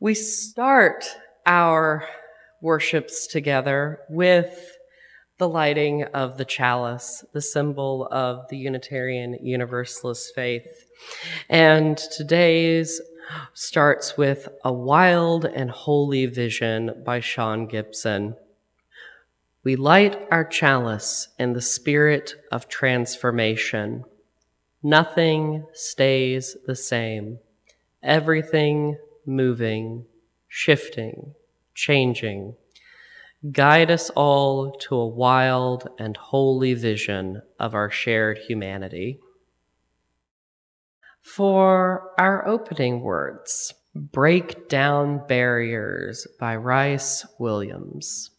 We start our worships together with the lighting of the chalice, the symbol of the Unitarian Universalist faith. And today's starts with A Wild and Holy Vision by Sean Gibson. We light our chalice in the spirit of transformation. Nothing stays the same. Everything moving, shifting, changing. Guide us all to a wild and holy vision of our shared humanity. For our opening words, Break Down Barriers by Rice Williams.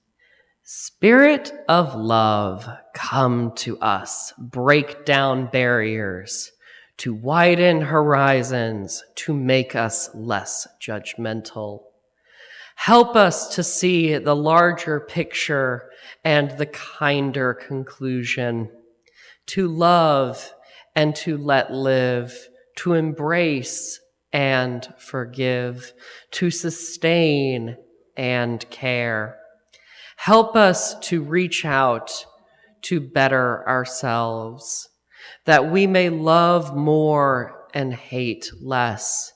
Spirit of love, come to us, break down barriers, to widen horizons, to make us less judgmental. Help us to see the larger picture and the kinder conclusion, to love and to let live, to embrace and forgive, to sustain and care. Help us to reach out to better ourselves, that we may love more and hate less,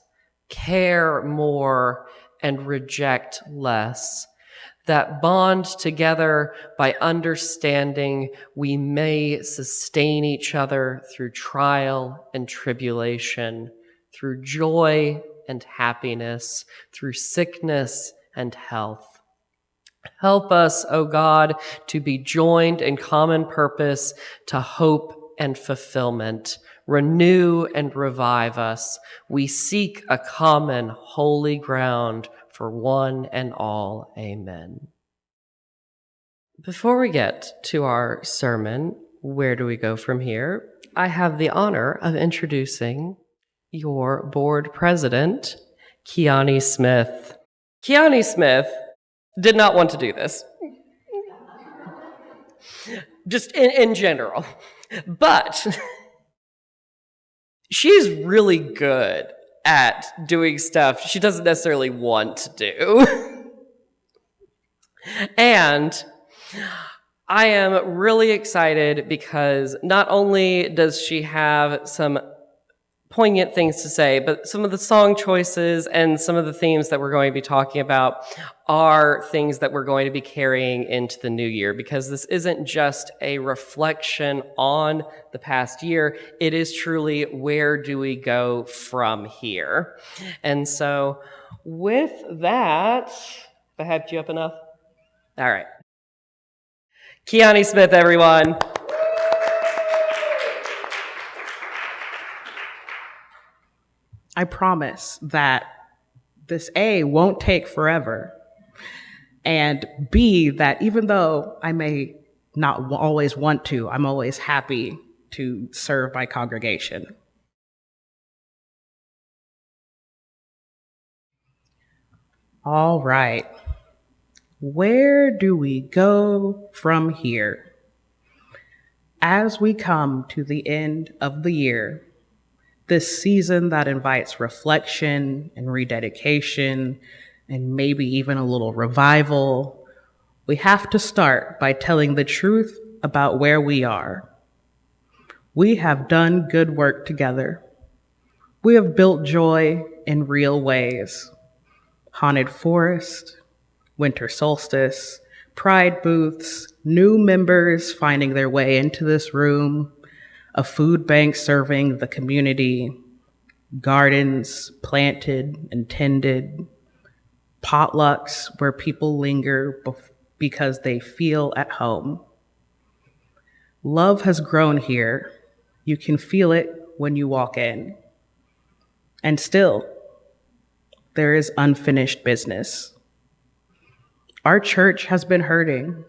care more and reject less, that bond together by understanding we may sustain each other through trial and tribulation, through joy and happiness, through sickness and health. Help us, O God, to be joined in common purpose to hope and fulfillment. Renew and revive us. We seek a common holy ground for one and all. Amen. Before we get to our sermon, where do we go from here? I have the honor of introducing your board president, Keiani Smith. Keiani Smith did not want to do this, just in general, but she's really good at doing stuff she doesn't necessarily want to do. And I am really excited because not only does she have some poignant things to say, but some of the song choices and some of the themes that we're going to be talking about are things that we're going to be carrying into the new year, because this isn't just a reflection on the past year. It is truly, where do we go from here? And so with that, have I hyped you up enough? All right. Keiani Smith, everyone. I promise that this A won't take forever, and B, that even though I may not always want to, I'm always happy to serve my congregation. All right. Where do we go from here? As we come to the end of the year, this season that invites reflection and rededication and maybe even a little revival, we have to start by telling the truth about where we are. We have done good work together. We have built joy in real ways. Haunted Forest, Winter Solstice, Pride booths, new members finding their way into this room, a food bank serving the community, gardens planted and tended, potlucks where people linger because they feel at home. Love has grown here. You can feel it when you walk in. And still, there is unfinished business. Our church has been hurting.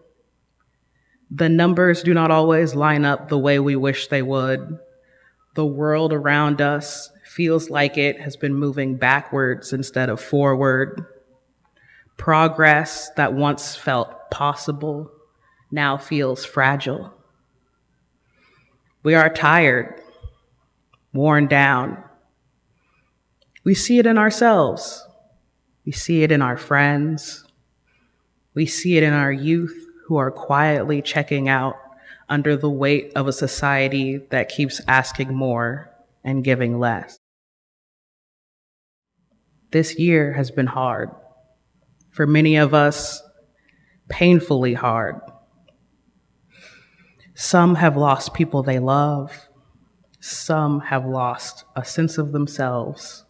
The numbers do not always line up the way we wish they would. The world around us feels like it has been moving backwards instead of forward. Progress that once felt possible now feels fragile. We are tired, worn down. We see it in ourselves. We see it in our friends. We see it in our youth who are quietly checking out under the weight of a society that keeps asking more and giving less. This year has been hard. For many of us, painfully hard. Some have lost people they love. Some have lost a sense of themselves.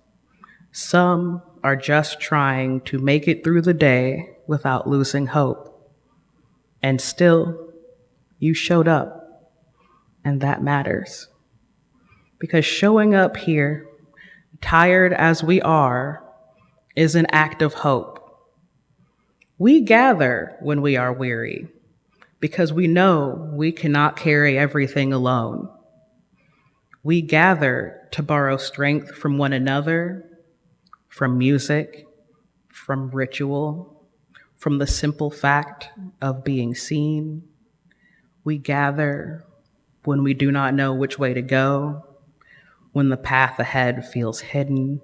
Some are just trying to make it through the day without losing hope. And still, you showed up, and that matters. Because showing up here, tired as we are, is an act of hope. We gather when we are weary, because we know we cannot carry everything alone. We gather to borrow strength from one another, from music, from ritual, from the simple fact of being seen. We gather when we do not know which way to go, when the path ahead feels hidden.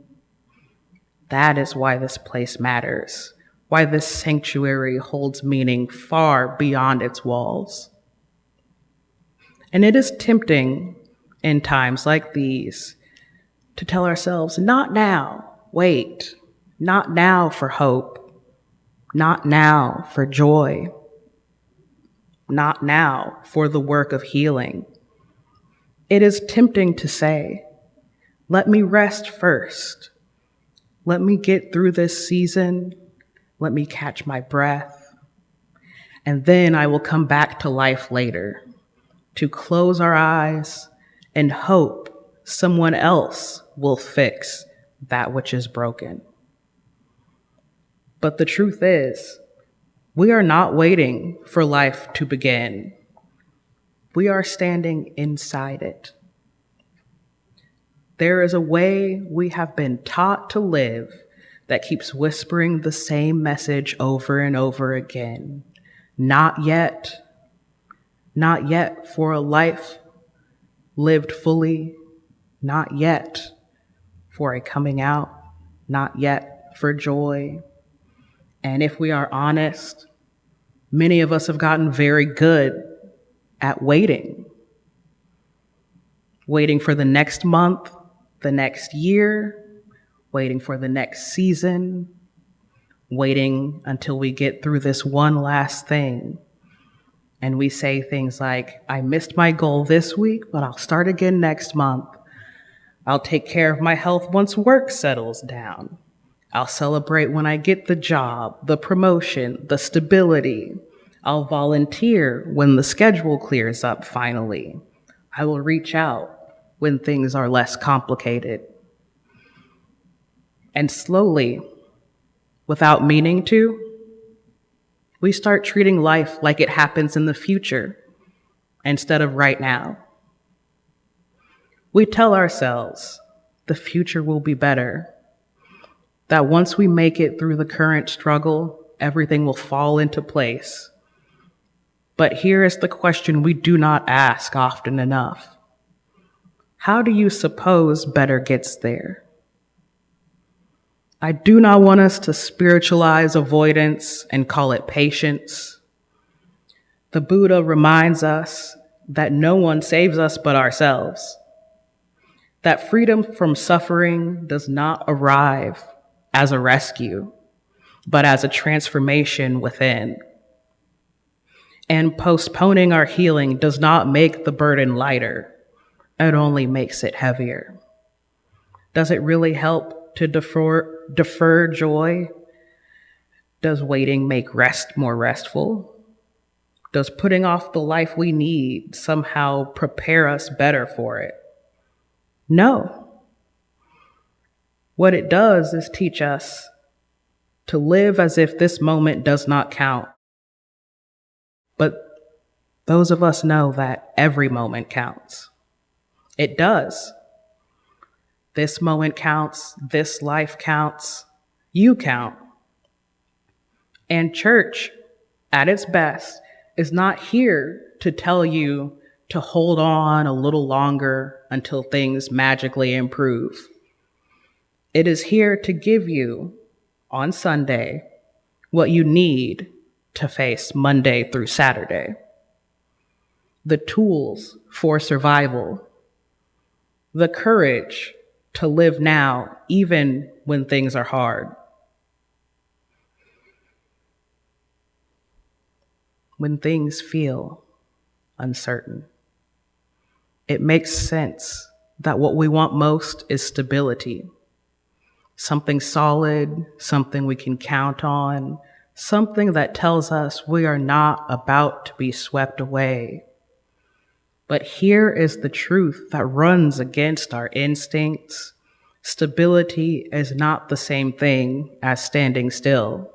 That is why this place matters, why this sanctuary holds meaning far beyond its walls. And it is tempting in times like these to tell ourselves, not now, wait, not now for hope, not now for joy, not now for the work of healing. It is tempting to say, let me rest first. Let me get through this season. Let me catch my breath. And then I will come back to life later to close our eyes and hope someone else will fix that which is broken. But the truth is, we are not waiting for life to begin. We are standing inside it. There is a way we have been taught to live that keeps whispering the same message over and over again. Not yet. Not yet for a life lived fully. Not yet for a coming out. Not yet for joy. And if we are honest, many of us have gotten very good at waiting. Waiting for the next month, the next year, waiting for the next season, waiting until we get through this one last thing. And we say things like, I missed my goal this week, but I'll start again next month. I'll take care of my health once work settles down. I'll celebrate when I get the job, the promotion, the stability. I'll volunteer when the schedule clears up finally. I will reach out when things are less complicated. And slowly, without meaning to, we start treating life like it happens in the future instead of right now. We tell ourselves the future will be better, that once we make it through the current struggle, everything will fall into place. But here is the question we do not ask often enough. How do you suppose better gets there? I do not want us to spiritualize avoidance and call it patience. The Buddha reminds us that no one saves us but ourselves, that freedom from suffering does not arrive as a rescue, but as a transformation within. And postponing our healing does not make the burden lighter. It only makes it heavier. Does it really help to defer joy? Does waiting make rest more restful? Does putting off the life we need somehow prepare us better for it? No. What it does is teach us to live as if this moment does not count. But those of us know that every moment counts. It does. This moment counts. This life counts. You count. And church, at its best, is not here to tell you to hold on a little longer until things magically improve. It is here to give you on Sunday what you need to face Monday through Saturday. The tools for survival, the courage to live now even when things are hard. When things feel uncertain, it makes sense that what we want most is stability. Something solid, something we can count on, something that tells us we are not about to be swept away. But here is the truth that runs against our instincts. Stability is not the same thing as standing still.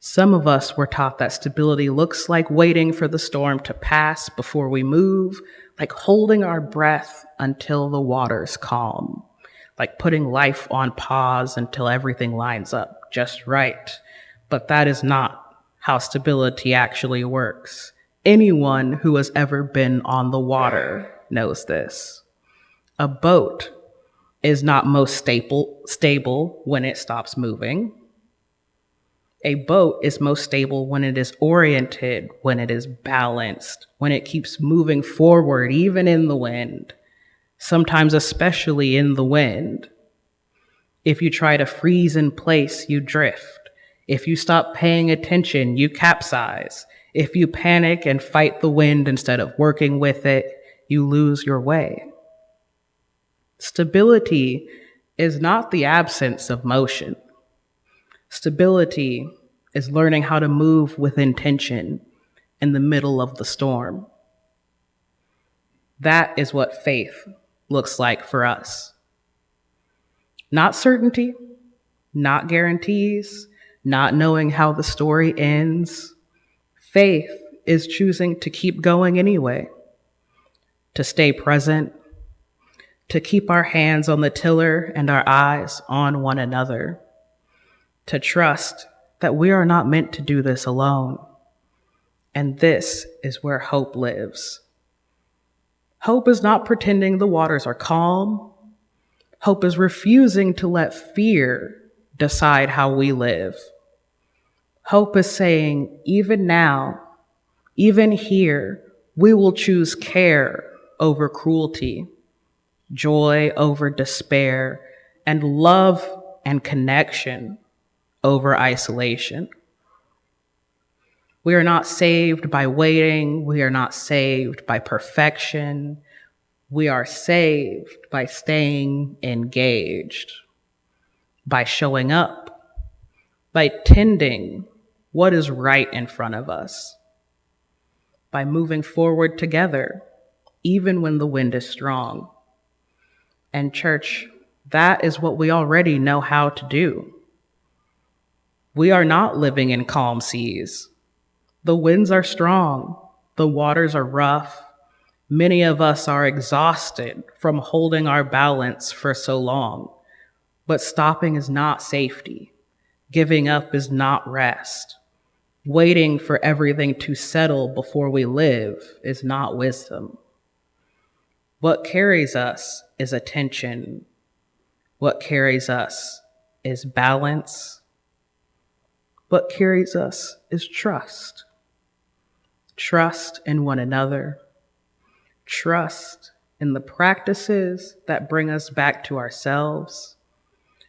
Some of us were taught that stability looks like waiting for the storm to pass before we move, like holding our breath until the waters calm, like putting life on pause until everything lines up just right. But that is not how stability actually works. Anyone who has ever been on the water knows this. A boat is not most stable when it stops moving. A boat is most stable when it is oriented, when it is balanced, when it keeps moving forward, even in the wind, sometimes especially in the wind. If you try to freeze in place, you drift. If you stop paying attention, you capsize. If you panic and fight the wind instead of working with it, you lose your way. Stability is not the absence of motion. Stability is learning how to move with intention in the middle of the storm. That is what faith looks like for us. Not certainty, not guarantees, not knowing how the story ends. Faith is choosing to keep going anyway, to stay present, to keep our hands on the tiller and our eyes on one another, to trust that we are not meant to do this alone. And this is where hope lives. Hope is not pretending the waters are calm. Hope is refusing to let fear decide how we live. Hope is saying, even now, even here, we will choose care over cruelty, joy over despair, and love and connection over isolation. We are not saved by waiting. We are not saved by perfection. We are saved by staying engaged, by showing up, by tending what is right in front of us, by moving forward together, even when the wind is strong. And church, that is what we already know how to do. We are not living in calm seas. The winds are strong. The waters are rough. Many of us are exhausted from holding our balance for so long. But stopping is not safety. Giving up is not rest. Waiting for everything to settle before we live is not wisdom. What carries us is attention. What carries us is balance. What carries us is trust. Trust in one another. Trust in the practices that bring us back to ourselves.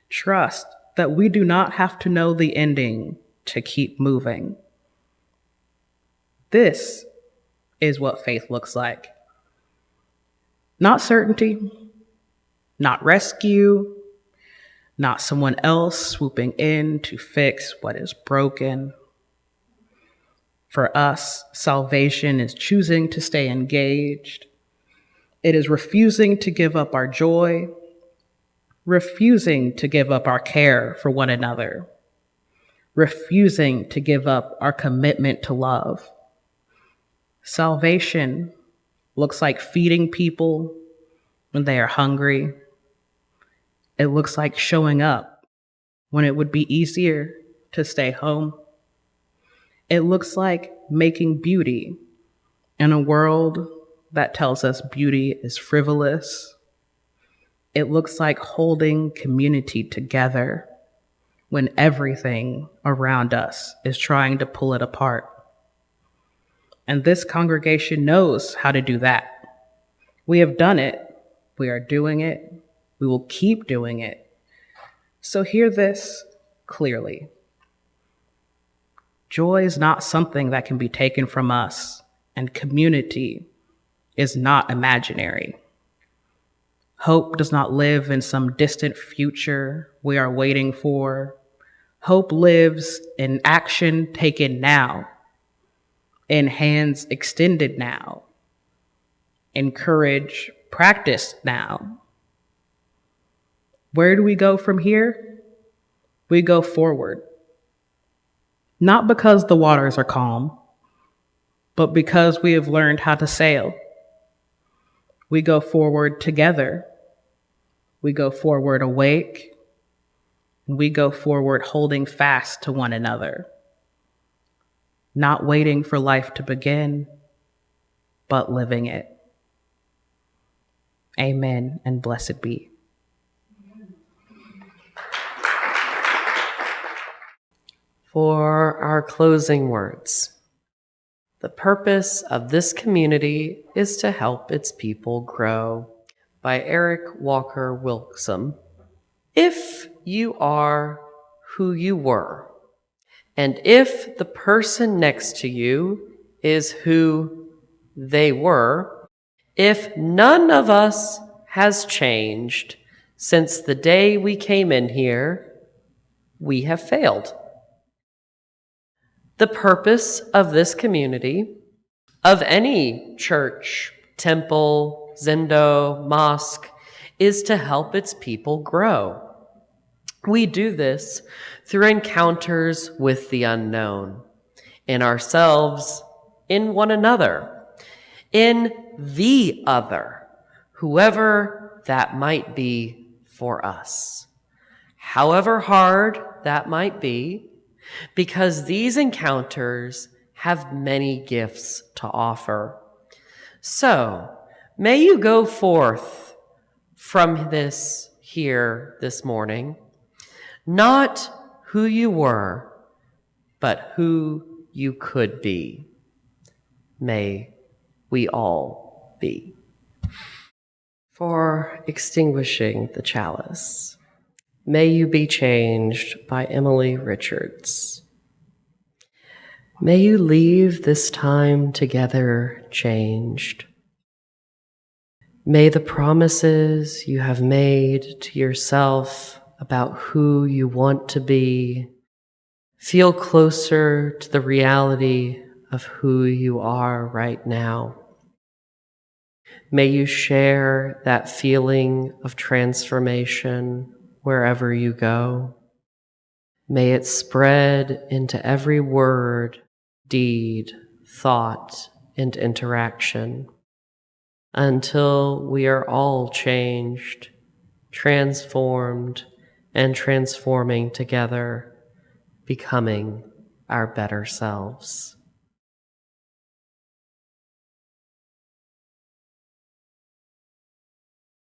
Trust that we do not have to know the ending to keep moving. This is what faith looks like. Not certainty, not rescue, not someone else swooping in to fix what is broken. For us, salvation is choosing to stay engaged. It is refusing to give up our joy, refusing to give up our care for one another, refusing to give up our commitment to love. Salvation looks like feeding people when they are hungry. It looks like showing up when it would be easier to stay home. It looks like making beauty in a world that tells us beauty is frivolous. It looks like holding community together when everything around us is trying to pull it apart. And this congregation knows how to do that. We have done it. We are doing it. We will keep doing it. So hear this clearly. Joy is not something that can be taken from us, and community is not imaginary. Hope does not live in some distant future we are waiting for. Hope lives in action taken now, in hands extended now, in courage practiced now. Where do we go from here? We go forward. Not because the waters are calm, but because we have learned how to sail. We go forward together. We go forward awake. And we go forward holding fast to one another. Not waiting for life to begin, but living it. Amen and blessed be. For our closing words, the purpose of this community is to help its people grow, by Eric Walker Wilkson. If you are who you were, and if the person next to you is who they were, if none of us has changed since the day we came in here, we have failed. The purpose of this community, of any church, temple, zendo, mosque, is to help its people grow. We do this through encounters with the unknown, in ourselves, in one another, in the other, whoever that might be for us. However hard that might be, because these encounters have many gifts to offer. So, may you go forth from this here this morning, not who you were, but who you could be. May we all be. For extinguishing the chalice, May You Be Changed by Emily Richards. May you leave this time together changed. May the promises you have made to yourself about who you want to be feel closer to the reality of who you are right now. May you share that feeling of transformation wherever you go. May it spread into every word, deed, thought, and interaction until we are all changed, transformed, and transforming together, becoming our better selves.